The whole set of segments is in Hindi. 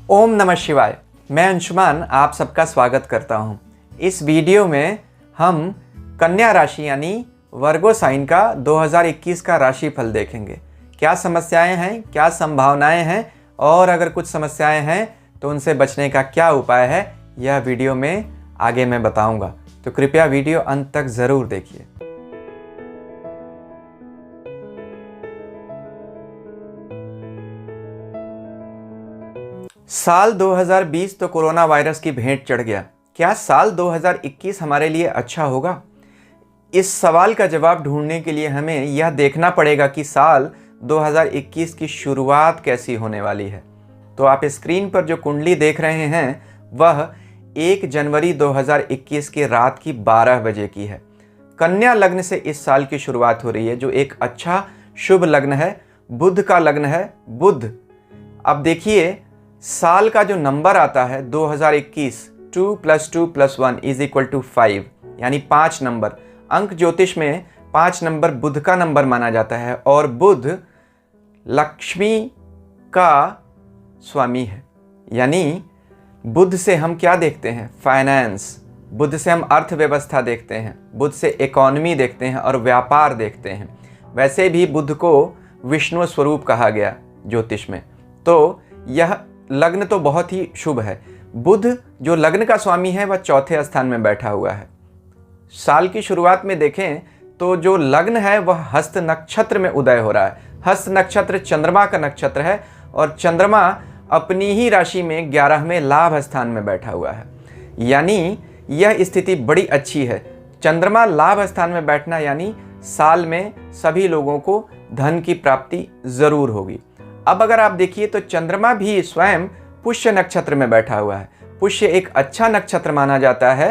ओम नमः शिवाय। मैं अंशुमान आप सबका स्वागत करता हूँ। इस वीडियो में हम कन्या राशि यानी वर्गो साइन का 2021 का राशिफल देखेंगे। क्या समस्याएं हैं, क्या संभावनाएं हैं और अगर कुछ समस्याएं हैं तो उनसे बचने का क्या उपाय है, यह वीडियो में आगे मैं बताऊंगा। तो कृपया वीडियो अंत तक ज़रूर देखिए। साल 2020 तो कोरोना वायरस की भेंट चढ़ गया। क्या साल 2021 हमारे लिए अच्छा होगा? इस सवाल का जवाब ढूंढने के लिए हमें यह देखना पड़ेगा कि साल 2021 की शुरुआत कैसी होने वाली है। तो आप स्क्रीन पर जो कुंडली देख रहे हैं वह 1 जनवरी 2021 की रात की 12 बजे की है। कन्या लग्न से इस साल की शुरुआत हो रही है, जो एक अच्छा शुभ लग्न है, बुध का लग्न है। बुध, अब देखिए साल का जो नंबर आता है 2021, 2 + 2 + 1 = 5 यानी 5 नंबर। अंक ज्योतिष में 5 नंबर बुध का नंबर माना जाता है और बुध लक्ष्मी का स्वामी है। यानी बुध से हम क्या देखते हैं? फाइनेंस। बुध से हम अर्थव्यवस्था देखते हैं, बुध से इकोनॉमी देखते हैं और व्यापार देखते हैं। वैसे भी बुध को विष्णु स्वरूप कहा गया ज्योतिष में। तो यह लग्न तो बहुत ही शुभ है। बुध जो लग्न का स्वामी है वह चौथे स्थान में बैठा हुआ है। साल की शुरुआत में देखें तो जो लग्न है वह हस्त नक्षत्र में उदय हो रहा है। हस्त नक्षत्र चंद्रमा का नक्षत्र है और चंद्रमा अपनी ही राशि में 11वें लाभ स्थान में बैठा हुआ है। यानी यह स्थिति बड़ी अच्छी है। चंद्रमा लाभ स्थान में बैठना यानी साल में सभी लोगों को धन की प्राप्ति जरूर होगी। अब अगर आप देखिए तो चंद्रमा भी स्वयं पुष्य नक्षत्र में बैठा हुआ है। पुष्य एक अच्छा नक्षत्र माना जाता है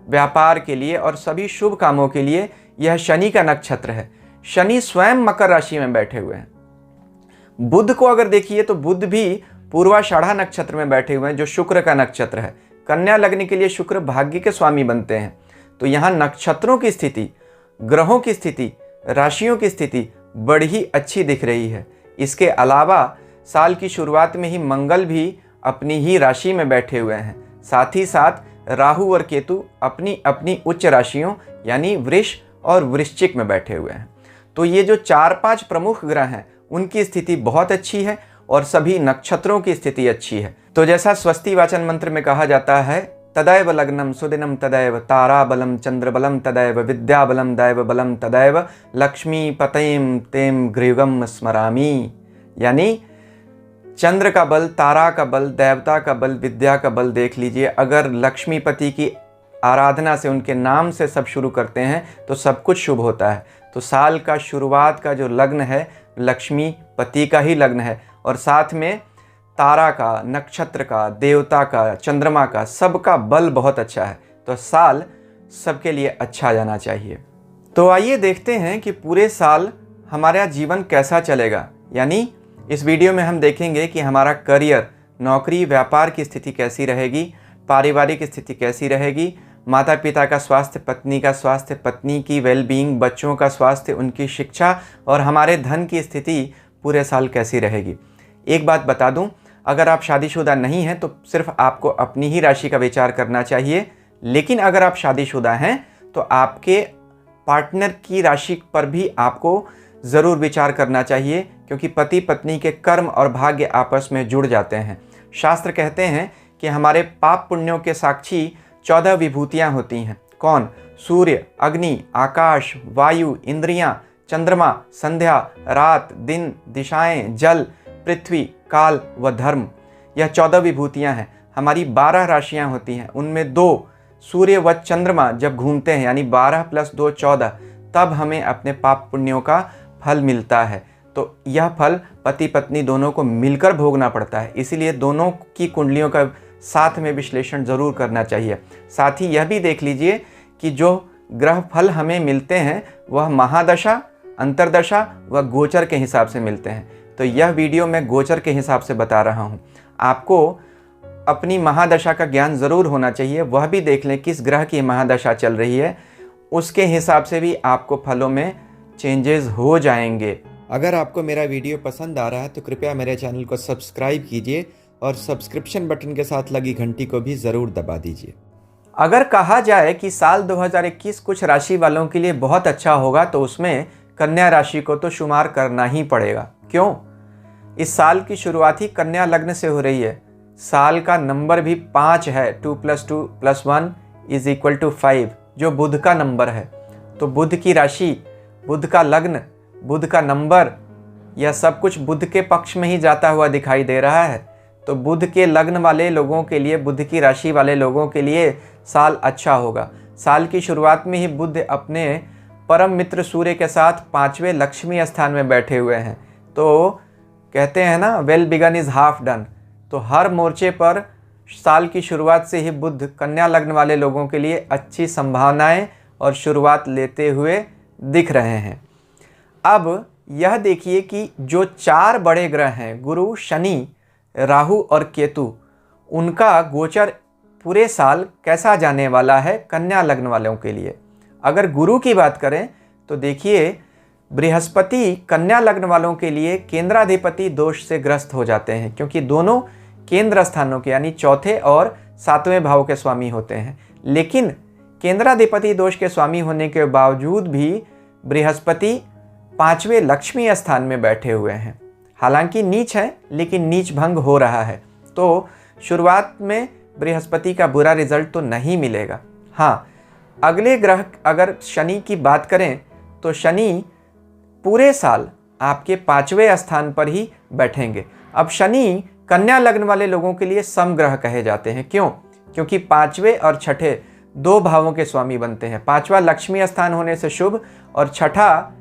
व्यापार के लिए और सभी शुभ कामों के लिए। यह शनि का नक्षत्र है। शनि स्वयं मकर राशि में बैठे हुए हैं। बुध को अगर देखिए तो बुध भी पूर्वाषाढ़ा नक्षत्र में बैठे हुए हैं, जो शुक्र का नक्षत्र है। कन्या लग्न के लिए शुक्र भाग्य के स्वामी बनते हैं। तो यहाँ नक्षत्रों की स्थिति, ग्रहों की स्थिति, राशियों की स्थिति बड़ी ही अच्छी दिख रही है। इसके अलावा साल की शुरुआत में ही मंगल भी अपनी ही राशि में बैठे हुए हैं। साथ ही साथ राहु और केतु अपनी अपनी उच्च राशियों यानी वृष और वृश्चिक में बैठे हुए हैं। तो ये जो 4-5 प्रमुख ग्रह हैं उनकी स्थिति बहुत अच्छी है और सभी नक्षत्रों की स्थिति अच्छी है। तो जैसा स्वस्ति वाचन मंत्र में कहा जाता है, तदैव लग्नम सुदिनम तदैव ताराबलम चंद्रबलम तदैव विद्याबलम दैवबलम तदैव लक्ष्मी पतयम तेम गृहम स्मरामि। यानी चंद्र का बल, तारा का बल, देवता का बल, विद्या का बल देख लीजिए। अगर लक्ष्मीपति की आराधना से, उनके नाम से सब शुरू करते हैं तो सब कुछ शुभ होता है। तो साल का शुरुआत का जो लग्न है लक्ष्मीपति का ही लग्न है और साथ में तारा का, नक्षत्र का, देवता का, चंद्रमा का, सबका बल बहुत अच्छा है। तो साल सबके लिए अच्छा जाना चाहिए। तो आइए देखते हैं कि पूरे साल हमारा जीवन कैसा चलेगा। यानी इस वीडियो में हम देखेंगे कि हमारा करियर, नौकरी, व्यापार की स्थिति कैसी रहेगी, पारिवारिक स्थिति कैसी रहेगी, माता पिता का स्वास्थ्य, पत्नी का स्वास्थ्य, पत्नी की वेलबींग, बच्चों का स्वास्थ्य, उनकी शिक्षा और हमारे धन की स्थिति पूरे साल कैसी रहेगी। एक बात बता दूं, अगर आप शादीशुदा नहीं हैं तो सिर्फ आपको अपनी ही राशि का विचार करना चाहिए। लेकिन अगर आप शादीशुदा हैं तो आपके पार्टनर की राशि पर भी आपको ज़रूर विचार करना चाहिए, क्योंकि पति पत्नी के कर्म और भाग्य आपस में जुड़ जाते हैं। शास्त्र कहते हैं कि हमारे पाप पुण्यों के साक्षी 14 विभूतियाँ होती हैं। कौन? सूर्य, अग्नि, आकाश, वायु, इंद्रियाँ, चंद्रमा, संध्या, रात, दिन, दिशाएं, जल, पृथ्वी, काल व धर्म। यह 14 विभूतियाँ हैं। हमारी 12 राशियाँ होती हैं, उनमें 2 सूर्य व चंद्रमा जब घूमते हैं यानी 12 + 2 14, तब हमें अपने पाप पुण्यों का फल मिलता है। तो यह फल पति पत्नी दोनों को मिलकर भोगना पड़ता है। इसीलिए दोनों की कुंडलियों का साथ में विश्लेषण ज़रूर करना चाहिए। साथ ही यह भी देख लीजिए कि जो ग्रह फल हमें मिलते हैं वह महादशा, अंतरदशा व गोचर के हिसाब से मिलते हैं। तो यह वीडियो मैं गोचर के हिसाब से बता रहा हूँ। आपको अपनी महादशा का ज्ञान ज़रूर होना चाहिए। वह भी देख लें किस ग्रह की महादशा चल रही है, उसके हिसाब से भी आपको फलों में चेंजेस हो जाएंगे। अगर आपको मेरा वीडियो पसंद आ रहा है तो कृपया मेरे चैनल को सब्सक्राइब कीजिए और सब्सक्रिप्शन बटन के साथ लगी घंटी को भी ज़रूर दबा दीजिए। अगर कहा जाए कि साल 2021 कुछ राशि वालों के लिए बहुत अच्छा होगा तो उसमें कन्या राशि को तो शुमार करना ही पड़ेगा। क्यों? इस साल की शुरुआत ही कन्या लग्न से हो रही है। साल का नंबर भी 5 है, 2 + 2 + 1 = 5, जो बुध का नंबर है। तो बुध की राशि, बुध का लग्न, बुध का नंबर, यह सब कुछ बुध के पक्ष में ही जाता हुआ दिखाई दे रहा है। तो बुध के लग्न वाले लोगों के लिए, बुध की राशि वाले लोगों के लिए साल अच्छा होगा। साल की शुरुआत में ही बुध अपने परम मित्र सूर्य के साथ 5वें लक्ष्मी स्थान में बैठे हुए हैं। तो कहते हैं ना, well begun is half done. तो हर मोर्चे पर साल की शुरुआत से ही बुध कन्या लग्न वाले लोगों के लिए अच्छी संभावनाएं और शुरुआत लेते हुए दिख रहे हैं। अब यह देखिए कि जो 4 बड़े ग्रह हैं, गुरु, शनि, राहु और केतु, उनका गोचर पूरे साल कैसा जाने वाला है कन्या लग्न वालों के लिए। अगर गुरु की बात करें तो देखिए, बृहस्पति कन्या लग्न वालों के लिए केंद्राधिपति दोष से ग्रस्त हो जाते हैं, क्योंकि दोनों केंद्र स्थानों के यानी चौथे और 7वें भाव के स्वामी होते हैं। लेकिन केंद्राधिपति दोष के स्वामी होने के बावजूद भी बृहस्पति 5वें लक्ष्मी स्थान में बैठे हुए हैं। हालांकि नीच है, लेकिन नीच भंग हो रहा है। तो शुरुआत में बृहस्पति का बुरा रिजल्ट तो नहीं मिलेगा। हाँ, अगले ग्रह अगर शनि की बात करें तो शनि पूरे साल आपके 5वें स्थान पर ही बैठेंगे। अब शनि कन्या लग्न वाले लोगों के लिए समग्रह कहे जाते हैं। क्यों? क्योंकि 5वें और 6ठे 2 भावों के स्वामी बनते हैं। 5वां लक्ष्मी स्थान होने से शुभ और 6ठा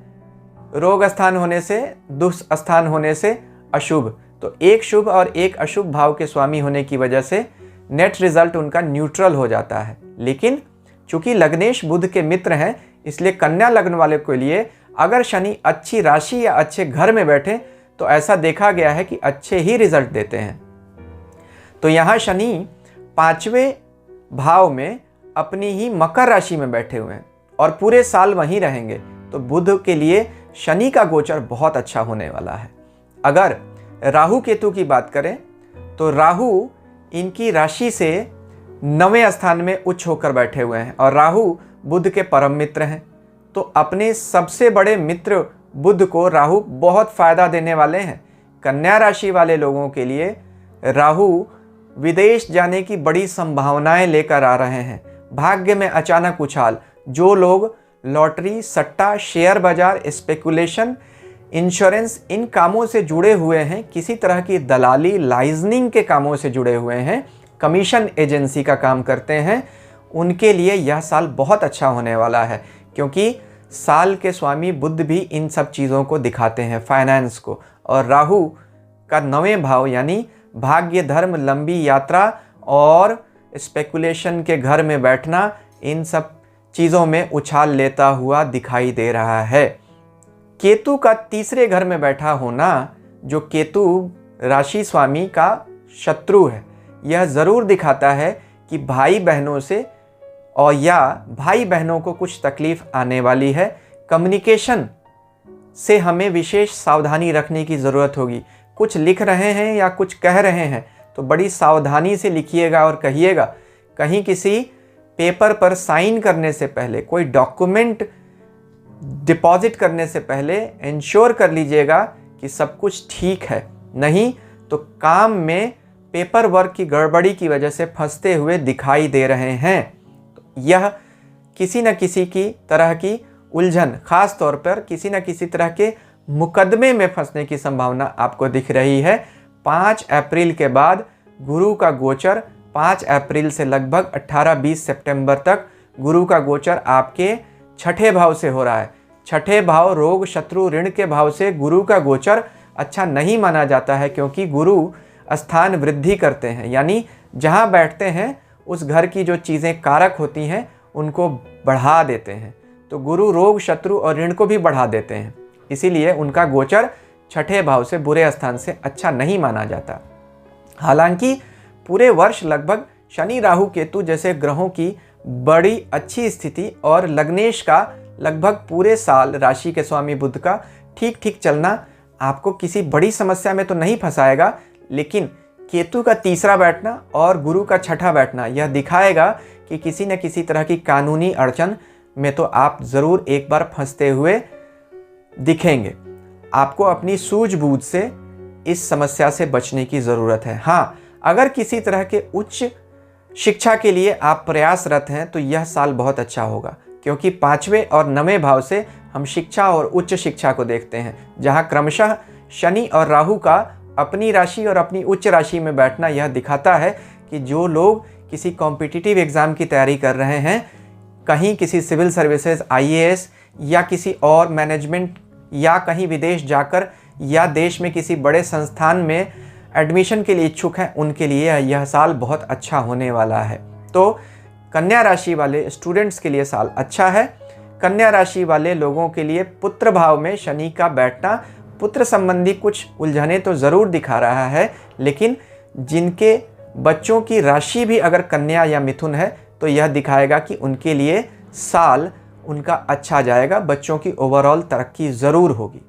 रोग स्थान होने से, दुष्ट स्थान होने से अशुभ। तो एक शुभ और एक अशुभ भाव के स्वामी होने की वजह से नेट रिजल्ट उनका न्यूट्रल हो जाता है। लेकिन चूंकि लग्नेश बुध के मित्र हैं, इसलिए कन्या लग्न वाले के लिए अगर शनि अच्छी राशि या अच्छे घर में बैठे तो ऐसा देखा गया है कि अच्छे ही रिजल्ट देते हैं। तो यहाँ शनि 5वें भाव में अपनी ही मकर राशि में बैठे हुए हैं और पूरे साल वहीं रहेंगे। तो बुध के लिए शनि का गोचर बहुत अच्छा होने वाला है। अगर राहु केतु की बात करें तो राहु इनकी राशि से 9वें स्थान में उच्च होकर बैठे हुए हैं और राहु बुध के परम मित्र हैं। तो अपने सबसे बड़े मित्र बुध को राहु बहुत फायदा देने वाले हैं। कन्या राशि वाले लोगों के लिए राहु विदेश जाने की बड़ी संभावनाएं लेकर आ रहे हैं। भाग्य में अचानक उछाल। जो लोग लॉटरी, सट्टा, शेयर बाजार, स्पेकुलेशन, इंश्योरेंस, इन कामों से जुड़े हुए हैं, किसी तरह की दलाली, लाइजनिंग के कामों से जुड़े हुए हैं, कमीशन एजेंसी का काम करते हैं, उनके लिए यह साल बहुत अच्छा होने वाला है। क्योंकि साल के स्वामी बुध भी इन सब चीज़ों को दिखाते हैं, फाइनेंस को। और राहु का 9वें भाव यानी भाग्य, धर्म, लंबी यात्रा और स्पेकुलेशन के घर में बैठना, इन सब चीज़ों में उछाल लेता हुआ दिखाई दे रहा है। केतु का 3रे घर में बैठा होना, जो केतु राशि स्वामी का शत्रु है, यह ज़रूर दिखाता है कि भाई बहनों से और या भाई बहनों को कुछ तकलीफ आने वाली है। कम्युनिकेशन से हमें विशेष सावधानी रखने की ज़रूरत होगी। कुछ लिख रहे हैं या कुछ कह रहे हैं तो बड़ी सावधानी से लिखिएगा और कहिएगा। कहीं किसी पेपर पर साइन करने से पहले, कोई डॉक्यूमेंट डिपॉजिट करने से पहले इंश्योर कर लीजिएगा कि सब कुछ ठीक है। नहीं तो काम में पेपर वर्क की गड़बड़ी की वजह से फंसते हुए दिखाई दे रहे हैं। तो यह किसी न किसी की तरह की उलझन, खास तौर पर किसी न किसी तरह के मुकदमे में फंसने की संभावना आपको दिख रही है। 5 अप्रैल के बाद गुरु का गोचर, 5 अप्रैल से लगभग 18-20 सितंबर तक गुरु का गोचर आपके 6ठे भाव से हो रहा है। 6ठे भाव रोग, शत्रु, ऋण के भाव से गुरु का गोचर अच्छा नहीं माना जाता है, क्योंकि गुरु स्थान वृद्धि करते हैं, यानी जहाँ बैठते हैं उस घर की जो चीज़ें कारक होती हैं उनको बढ़ा देते हैं। तो गुरु रोग, शत्रु और ऋण को भी बढ़ा देते हैं, इसीलिए उनका गोचर 6ठे भाव से, बुरे स्थान से अच्छा नहीं माना जाता। हालांकि पूरे वर्ष लगभग शनि, राहु, केतु जैसे ग्रहों की बड़ी अच्छी स्थिति और लग्नेश का लगभग पूरे साल राशि के स्वामी बुध का ठीक ठीक चलना आपको किसी बड़ी समस्या में तो नहीं फंसाएगा, लेकिन केतु का तीसरा बैठना और गुरु का छठा बैठना यह दिखाएगा कि किसी न किसी तरह की कानूनी अड़चन में तो आप ज़रूर एक बार फंसते हुए दिखेंगे। आपको अपनी सूझबूझ से इस समस्या से बचने की ज़रूरत है। हाँ, अगर किसी तरह के उच्च शिक्षा के लिए आप प्रयासरत हैं तो यह साल बहुत अच्छा होगा, क्योंकि 5वें और 9वें भाव से हम शिक्षा और उच्च शिक्षा को देखते हैं, जहां क्रमशः शनि और राहु का अपनी राशि और अपनी उच्च राशि में बैठना यह दिखाता है कि जो लोग किसी कॉम्पिटिटिव एग्ज़ाम की तैयारी कर रहे हैं, कहीं किसी सिविल सर्विसेज, IAS या किसी और मैनेजमेंट या कहीं विदेश जाकर या देश में किसी बड़े संस्थान में एडमिशन के लिए इच्छुक हैं, उनके लिए यह साल बहुत अच्छा होने वाला है। तो कन्या राशि वाले स्टूडेंट्स के लिए साल अच्छा है। कन्या राशि वाले लोगों के लिए पुत्र भाव में शनि का बैठना पुत्र संबंधी कुछ उलझने तो ज़रूर दिखा रहा है, लेकिन जिनके बच्चों की राशि भी अगर कन्या या मिथुन है तो यह दिखाएगा कि उनके लिए साल उनका अच्छा जाएगा, बच्चों की ओवरऑल तरक्की ज़रूर होगी।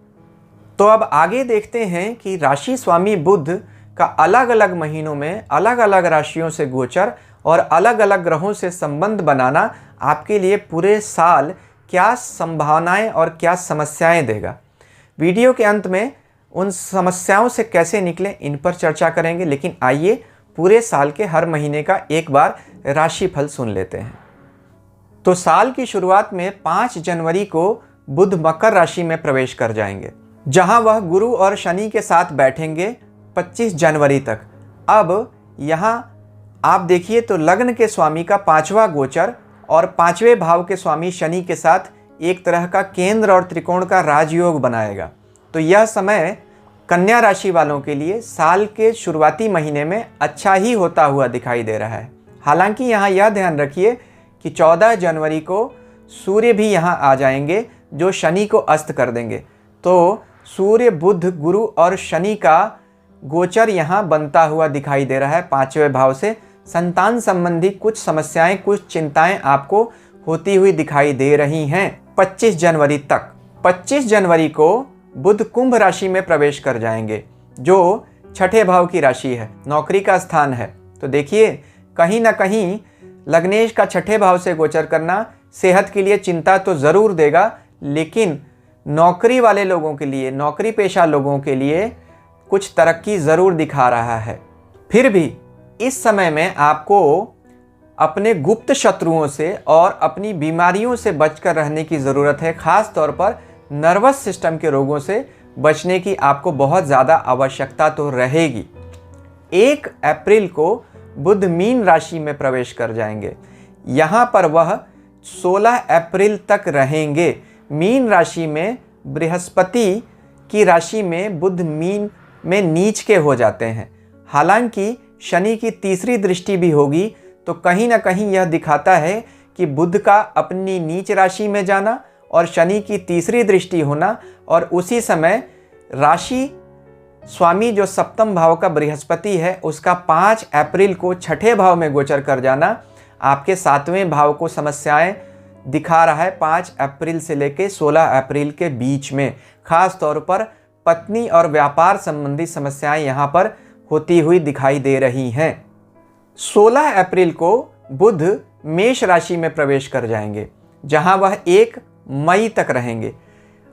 तो अब आगे देखते हैं कि राशि स्वामी बुध का अलग अलग महीनों में अलग अलग राशियों से गोचर और अलग अलग ग्रहों से संबंध बनाना आपके लिए पूरे साल क्या संभावनाएं और क्या समस्याएं देगा। वीडियो के अंत में उन समस्याओं से कैसे निकलें इन पर चर्चा करेंगे, लेकिन आइए पूरे साल के हर महीने का एक बार राशिफल सुन लेते हैं। तो साल की शुरुआत में 5 जनवरी को बुध मकर राशि में प्रवेश कर जाएंगे, जहां वह गुरु और शनि के साथ बैठेंगे 25 जनवरी तक। अब यहां आप देखिए तो लग्न के स्वामी का 5वां गोचर और 5वें भाव के स्वामी शनि के साथ एक तरह का केंद्र और त्रिकोण का राजयोग बनाएगा। तो यह समय कन्या राशि वालों के लिए साल के शुरुआती महीने में अच्छा ही होता हुआ दिखाई दे रहा है। हालांकि यहाँ यह ध्यान रखिए कि 14 जनवरी को सूर्य भी यहाँ आ जाएंगे, जो शनि को अस्त कर देंगे। तो सूर्य, बुध, गुरु और शनि का गोचर यहाँ बनता हुआ दिखाई दे रहा है 5वें भाव से। संतान संबंधी कुछ समस्याएं, कुछ चिंताएं आपको होती हुई दिखाई दे रही हैं 25 जनवरी तक। 25 जनवरी को बुध कुंभ राशि में प्रवेश कर जाएंगे, जो छठे भाव की राशि है, नौकरी का स्थान है। तो देखिए, कहीं ना कहीं लग्नेश का छठे भाव से गोचर करना सेहत के लिए चिंता तो ज़रूर देगा, लेकिन नौकरी वाले लोगों के लिए, नौकरी पेशा लोगों के लिए कुछ तरक्की ज़रूर दिखा रहा है। फिर भी इस समय में आपको अपने गुप्त शत्रुओं से और अपनी बीमारियों से बचकर रहने की ज़रूरत है। ख़ास तौर पर नर्वस सिस्टम के रोगों से बचने की आपको बहुत ज़्यादा आवश्यकता तो रहेगी। 1 अप्रैल को बुध मीन राशि में प्रवेश कर जाएंगे। यहाँ पर वह 16 अप्रैल तक रहेंगे। मीन राशि में बृहस्पति की राशि में बुध मीन में नीच के हो जाते हैं। हालांकि शनि की तीसरी दृष्टि भी होगी, तो कहीं ना कहीं यह दिखाता है कि बुध का अपनी नीच राशि में जाना और शनि की तीसरी दृष्टि होना और उसी समय राशि स्वामी जो सप्तम भाव का बृहस्पति है उसका 5 अप्रैल को छठे भाव में गोचर कर जाना आपके 7वें भाव को समस्याएं दिखा रहा है 5 अप्रैल से लेकर 16 अप्रैल के बीच में। खास तौर पर पत्नी और व्यापार संबंधी समस्याएं यहाँ पर होती हुई दिखाई दे रही हैं। 16 अप्रैल को बुध मेष राशि में प्रवेश कर जाएंगे, जहां वह 1 मई तक रहेंगे।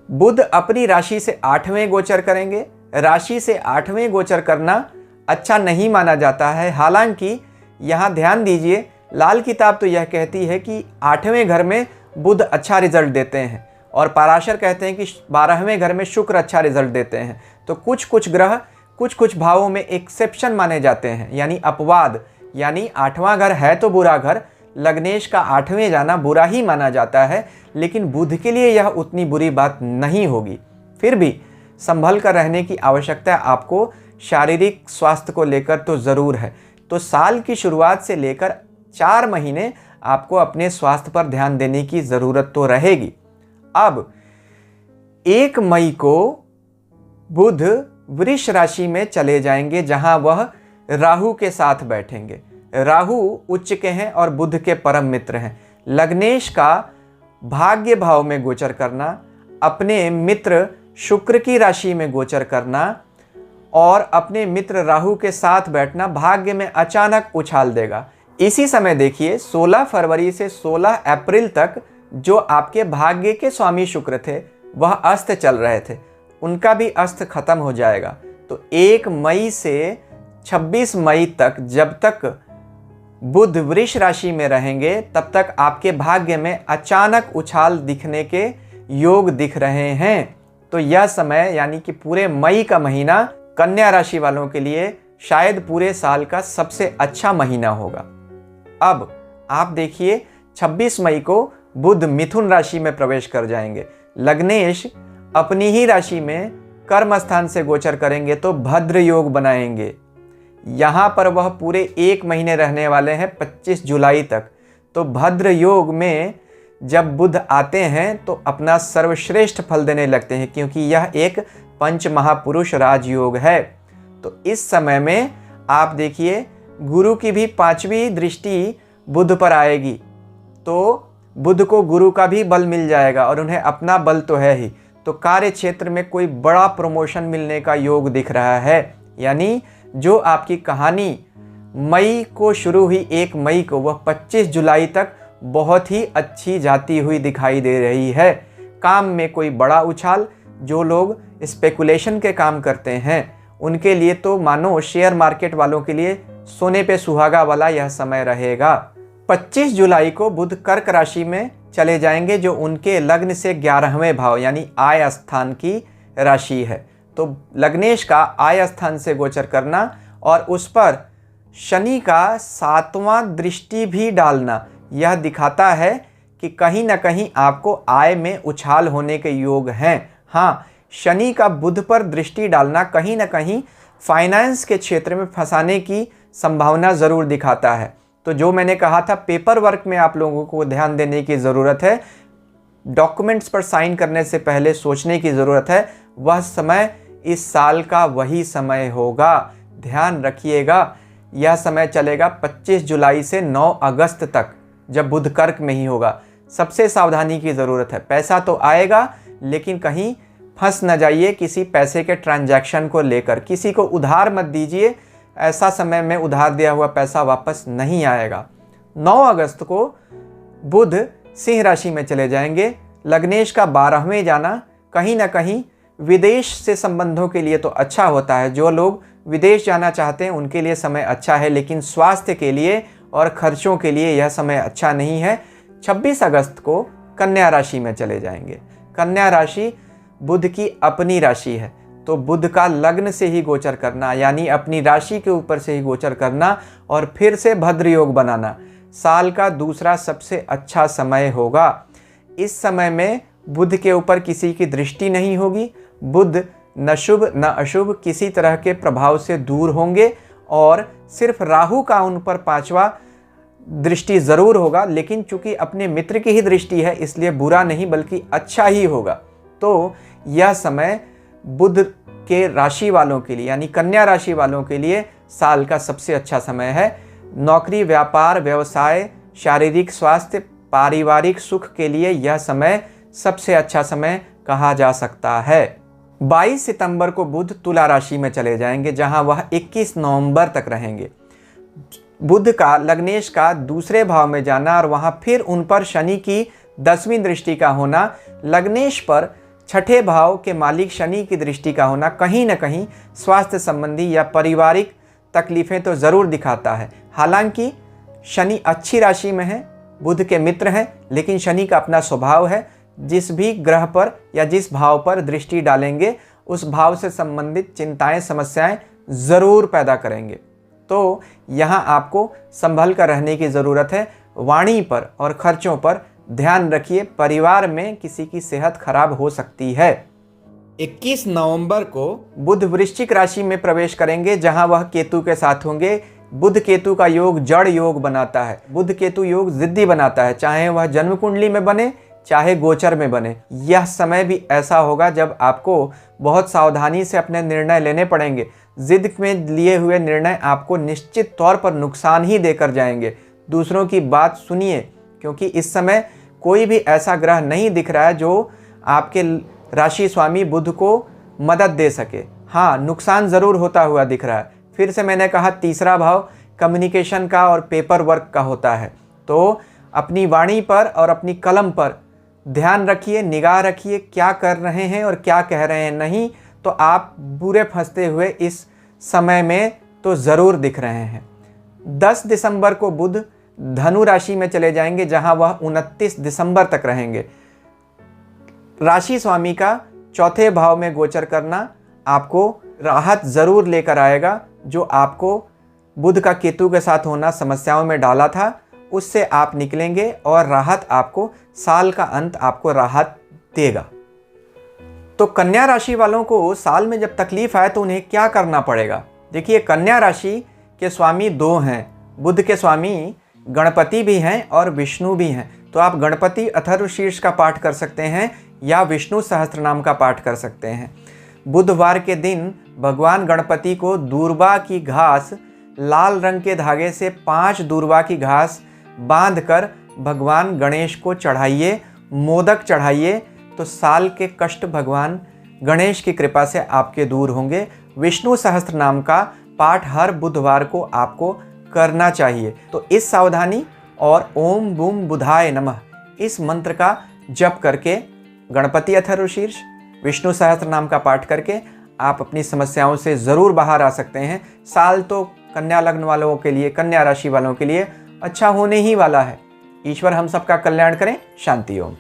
बुध अपनी राशि से 8वें गोचर करेंगे। राशि से 8वें गोचर करना अच्छा नहीं माना जाता है। हालांकि यहाँ ध्यान दीजिए, लाल किताब तो यह कहती है कि 8वें घर में बुध अच्छा रिजल्ट देते हैं और पराशर कहते हैं कि 12वें घर में शुक्र अच्छा रिजल्ट देते हैं। तो कुछ कुछ ग्रह कुछ कुछ भावों में एक्सेप्शन माने जाते हैं, यानी अपवाद, यानी 8वां घर है तो बुरा घर, लग्नेश का 8वें जाना बुरा ही माना जाता है, लेकिन बुध के लिए यह उतनी बुरी बात नहीं होगी। फिर भी संभल कर रहने की आवश्यकता आपको शारीरिक स्वास्थ्य को लेकर तो ज़रूर है। तो साल की शुरुआत से लेकर 4 महीने आपको अपने स्वास्थ्य पर ध्यान देने की ज़रूरत तो रहेगी। अब 1 मई को बुध वृष राशि में चले जाएंगे, जहां वह राहु के साथ बैठेंगे। राहु उच्च के हैं और बुध के परम मित्र हैं। लग्नेश का भाग्य भाव में गोचर करना, अपने मित्र शुक्र की राशि में गोचर करना और अपने मित्र राहु के साथ बैठना भाग्य में अचानक उछाल देगा। इसी समय देखिए 16 फरवरी से 16 अप्रैल तक जो आपके भाग्य के स्वामी शुक्र थे वह अस्त चल रहे थे, उनका भी अस्त खत्म हो जाएगा। तो 1 मई से 26 मई तक जब तक बुध वृष राशि में रहेंगे तब तक आपके भाग्य में अचानक उछाल दिखने के योग दिख रहे हैं। तो यह समय यानी कि पूरे मई का महीना कन्या राशि वालों के लिए शायद पूरे साल का सबसे अच्छा महीना होगा। अब आप देखिए 26 मई को बुध मिथुन राशि में प्रवेश कर जाएंगे। लग्नेश अपनी ही राशि में कर्म स्थान से गोचर करेंगे तो भद्र योग बनाएंगे। यहाँ पर वह पूरे 1 महीने रहने वाले हैं 25 जुलाई तक। तो भद्र योग में जब बुध आते हैं तो अपना सर्वश्रेष्ठ फल देने लगते हैं, क्योंकि यह एक पंच महापुरुष राजयोग है। तो इस समय में आप देखिए गुरु की भी 5वीं दृष्टि बुध पर आएगी, तो बुध को गुरु का भी बल मिल जाएगा और उन्हें अपना बल तो है ही। तो कार्य क्षेत्र में कोई बड़ा प्रमोशन मिलने का योग दिख रहा है। यानी जो आपकी कहानी मई को शुरू हुई 1 मई को, वह 25 जुलाई तक बहुत ही अच्छी जाती हुई दिखाई दे रही है। काम में कोई बड़ा उछाल, जो लोग स्पेकुलेशन के काम करते हैं उनके लिए तो मानो शेयर मार्केट वालों के लिए सोने पे सुहागा वाला यह समय रहेगा। 25 जुलाई को बुध कर्क राशि में चले जाएंगे, जो उनके लग्न से 11वें भाव यानी आय स्थान की राशि है। तो लग्नेश का आय स्थान से गोचर करना और उस पर शनि का 7वां दृष्टि भी डालना, यह दिखाता है कि कहीं ना कहीं आपको आय में उछाल होने के योग हैं। हाँ, शनि का बुध पर दृष्टि डालना कहीं ना कहीं फाइनेंस के क्षेत्र में फंसाने की संभावना ज़रूर दिखाता है। तो जो मैंने कहा था पेपर वर्क में आप लोगों को ध्यान देने की ज़रूरत है, डॉक्यूमेंट्स पर साइन करने से पहले सोचने की ज़रूरत है, वह समय इस साल का वही समय होगा। ध्यान रखिएगा, यह समय चलेगा 25 जुलाई से 9 अगस्त तक, जब बुध कर्क में ही होगा। सबसे सावधानी की ज़रूरत है। पैसा तो आएगा लेकिन कहीं फंस न जाइए किसी पैसे के ट्रांजैक्शन को लेकर। किसी को उधार मत दीजिए, ऐसा समय में उधार दिया हुआ पैसा वापस नहीं आएगा। 9 अगस्त को बुध सिंह राशि में चले जाएंगे। लग्नेश का 12वें जाना कहीं ना कहीं विदेश से संबंधों के लिए तो अच्छा होता है। जो लोग विदेश जाना चाहते हैं उनके लिए समय अच्छा है, लेकिन स्वास्थ्य के लिए और खर्चों के लिए यह समय अच्छा नहीं है। 26 अगस्त को कन्या राशि में चले जाएंगे। कन्या राशि बुध की अपनी राशि है, तो बुध का लग्न से ही गोचर करना यानी अपनी राशि के ऊपर से ही गोचर करना और फिर से भद्र योग बनाना साल का दूसरा सबसे अच्छा समय होगा। इस समय में बुध के ऊपर किसी की दृष्टि नहीं होगी। बुध न शुभ न अशुभ किसी तरह के प्रभाव से दूर होंगे और सिर्फ राहु का उन पर 5वां दृष्टि ज़रूर होगा, लेकिन चूंकि अपने मित्र की ही दृष्टि है इसलिए बुरा नहीं बल्कि अच्छा ही होगा। तो यह समय बुध के राशि वालों के लिए यानी कन्या राशि वालों के लिए साल का सबसे अच्छा समय है। नौकरी, व्यापार, व्यवसाय, शारीरिक स्वास्थ्य, पारिवारिक सुख के लिए यह समय सबसे अच्छा समय कहा जा सकता है। 22 सितंबर को बुध तुला राशि में चले जाएंगे, जहां वह 21 नवंबर तक रहेंगे। बुध का लग्नेश का दूसरे भाव में जाना और वहां फिर उन पर शनि की 10वीं दृष्टि का होना, लग्नेश पर 6ठे भाव के मालिक शनि की दृष्टि का होना कहीं ना कहीं स्वास्थ्य संबंधी या पारिवारिक तकलीफें तो ज़रूर दिखाता है। हालांकि शनि अच्छी राशि में है, बुध के मित्र हैं, लेकिन शनि का अपना स्वभाव है। जिस भी ग्रह पर या जिस भाव पर दृष्टि डालेंगे उस भाव से संबंधित चिंताएं, समस्याएं ज़रूर पैदा करेंगे। तो यहाँ आपको संभल कर रहने की ज़रूरत है। वाणी पर और खर्चों पर ध्यान रखिए, परिवार में किसी की सेहत खराब हो सकती है। 21 नवंबर को बुध वृश्चिक राशि में प्रवेश करेंगे, जहां वह केतु के साथ होंगे। बुध केतु का योग जड़ योग बनाता है। बुध केतु योग जिद्दी बनाता है, चाहे वह जन्म कुंडली में बने चाहे गोचर में बने। यह समय भी ऐसा होगा जब आपको बहुत सावधानी से अपने निर्णय लेने पड़ेंगे। जिद में लिए हुए निर्णय आपको निश्चित तौर पर नुकसान ही देकर जाएंगे। दूसरों की बात सुनिए, क्योंकि इस समय कोई भी ऐसा ग्रह नहीं दिख रहा है जो आपके राशि स्वामी बुध को मदद दे सके। हाँ, नुकसान ज़रूर होता हुआ दिख रहा है। फिर से मैंने कहा तीसरा भाव कम्युनिकेशन का और पेपर वर्क का होता है। तो अपनी वाणी पर और अपनी कलम पर ध्यान रखिए, निगाह रखिए, क्या कर रहे हैं और क्या कह रहे हैं। नहीं तो आप बुरे फंसते हुए इस समय में तो ज़रूर दिख रहे हैं। 10 दिसंबर को बुध धनु राशि में चले जाएंगे, जहां वह 29 दिसंबर तक रहेंगे। राशि स्वामी का चौथे भाव में गोचर करना आपको राहत ज़रूर लेकर आएगा। जो आपको बुध का केतु के साथ होना समस्याओं में डाला था, उससे आप निकलेंगे और राहत आपको, साल का अंत आपको राहत देगा। तो कन्या राशि वालों को साल में जब तकलीफ आए तो उन्हें क्या करना पड़ेगा? देखिए, कन्या राशि के स्वामी दो हैं। बुध के स्वामी गणपति भी हैं और विष्णु भी हैं। तो आप गणपति अथर्वशीर्ष का पाठ कर सकते हैं या विष्णु सहस्त्रनाम का पाठ कर सकते हैं। बुधवार के दिन भगवान गणपति को दूर्वा की घास, लाल रंग के धागे से 5 दूर्वा की घास बांधकर भगवान गणेश को चढ़ाइए, मोदक चढ़ाइए। तो साल के कष्ट भगवान गणेश की कृपा से आपके दूर होंगे। विष्णु सहस्त्रनाम का पाठ हर बुधवार को आपको करना चाहिए। तो इस सावधानी और ओम बूम बुधाय नमः इस मंत्र का जप करके, गणपति अथर्वशीर्ष, विष्णु सहस्त्रनाम का पाठ करके आप अपनी समस्याओं से ज़रूर बाहर आ सकते हैं। साल तो कन्या लग्न वालों के लिए, कन्या राशि वालों के लिए अच्छा होने ही वाला है। ईश्वर हम सबका कल्याण करें। शांति ओम।